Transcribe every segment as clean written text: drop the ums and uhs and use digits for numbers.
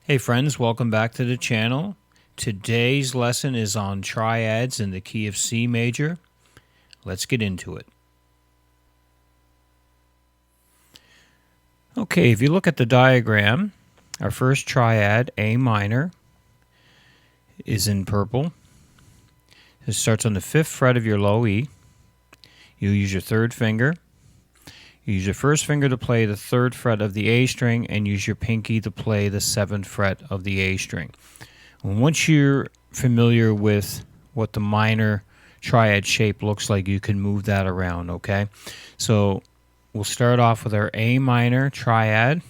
Hey friends, welcome back to the channel. Today's lesson is on triads in the key of C major. Let's get into it. Okay, if you look at the diagram, our first triad, A minor, is in purple. It starts on the 5th fret of your low E. You use your 3rd finger. You use your 1st finger to play the 3rd fret of the A string and use your pinky to play the 7th fret of the A string. Once you're familiar with what the minor triad shape looks like, you can move that around, okay? So we'll start off with our A minor triad.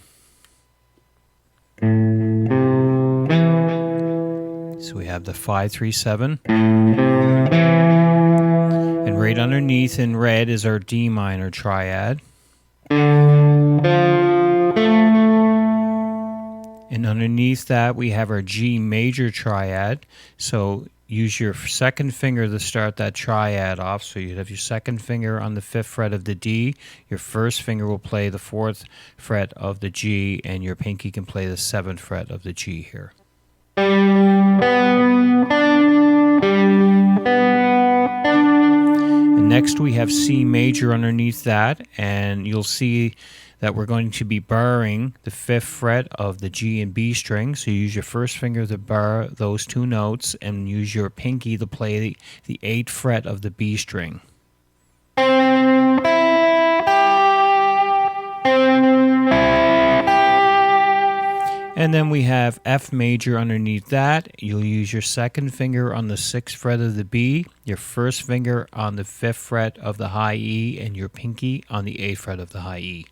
So we have the 5, 3, 7. And right underneath in red is our D minor triad. And underneath that, we have our G major triad. So use your 2nd finger to start that triad off. So you have your 2nd finger on the 5th fret of the D. Your 1st finger will play the 4th fret of the G, and your pinky can play the 7th fret of the G here. And next we have C major underneath that, and you'll see that we're going to be barring the 5th fret of the G and B string. So you use your 1st finger to bar those 2 notes and use your pinky to play the 8th fret of the B string. And then we have F major underneath that. You'll use your 2nd finger on the 6th fret of the B, your 1st finger on the 5th fret of the high E, and your pinky on the 8th fret of the high E.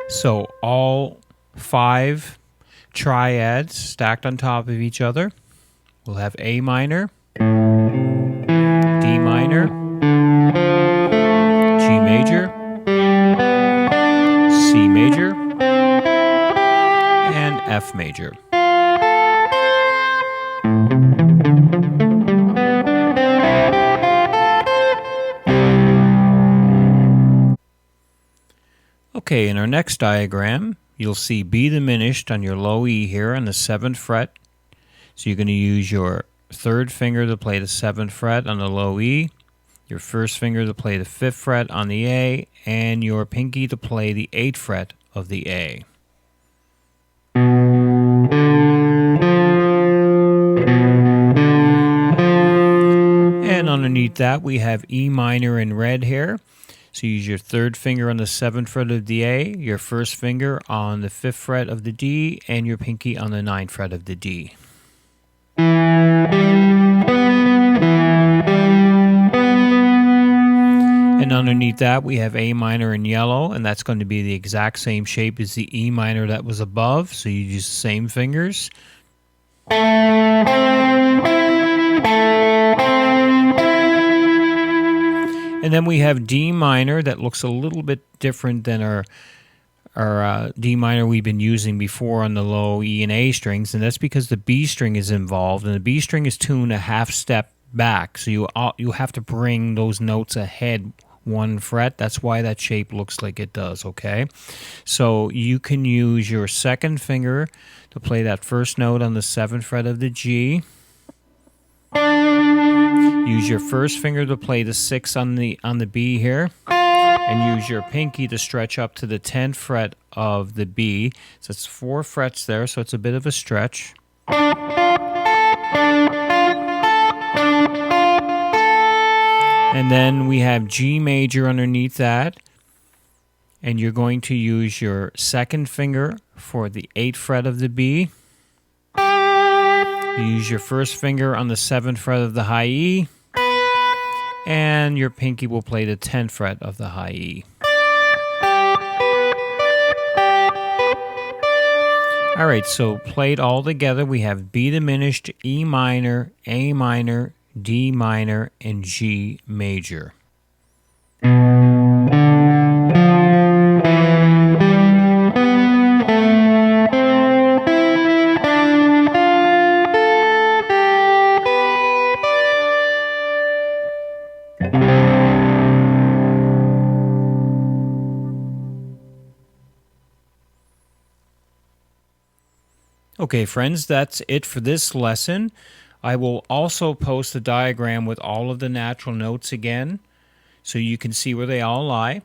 So all 5 triads stacked on top of each other. We'll have A minor, D minor, G major, C major, and F major. Okay, in our next diagram, you'll see B diminished on your low E here on the 7th fret. So you're going to use your 3rd finger to play the 7th fret on the low E, your 1st finger to play the 5th fret on the A, and your pinky to play the 8th fret of the A. And underneath that, we have E minor in red here. So use your 3rd finger on the 7th fret of the A, your 1st finger on the 5th fret of the D, and your pinky on the 9th fret of the D. And underneath that, we have A minor in yellow, and that's going to be the exact same shape as the E minor that was above. So you use the same fingers. And then we have D minor that looks a little bit different than our D minor we've been using before on the low E and A strings, and that's because the B string is involved, and the B string is tuned a half step back, so you have to bring those notes ahead 1 fret. That's why that shape looks like it does, okay? So you can use your 2nd finger to play that 1st note on the 7th fret of the G. Use your 1st finger to play the 6 on the B here, and use your pinky to stretch up to the 10th fret of the B. So it's 4 frets there, so it's a bit of a stretch. And then we have G major underneath that, and you're going to use your 2nd finger for the 8th fret of the B. You use your 1st finger on the 7th fret of the high E, and your pinky will play the 10th fret of the high E. All right, so played all together, we have B diminished, E minor, A minor, D minor, and G major. Okay, friends, that's it for this lesson. I will also post a diagram with all of the natural notes again so you can see where they all lie.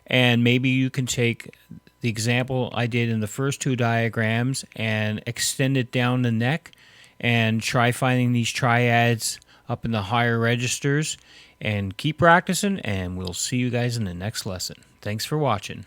And maybe you can take the example I did in the first two diagrams and extend it down the neck and try finding these triads up in the higher registers and keep practicing, and we'll see you guys in the next lesson. Thanks for watching.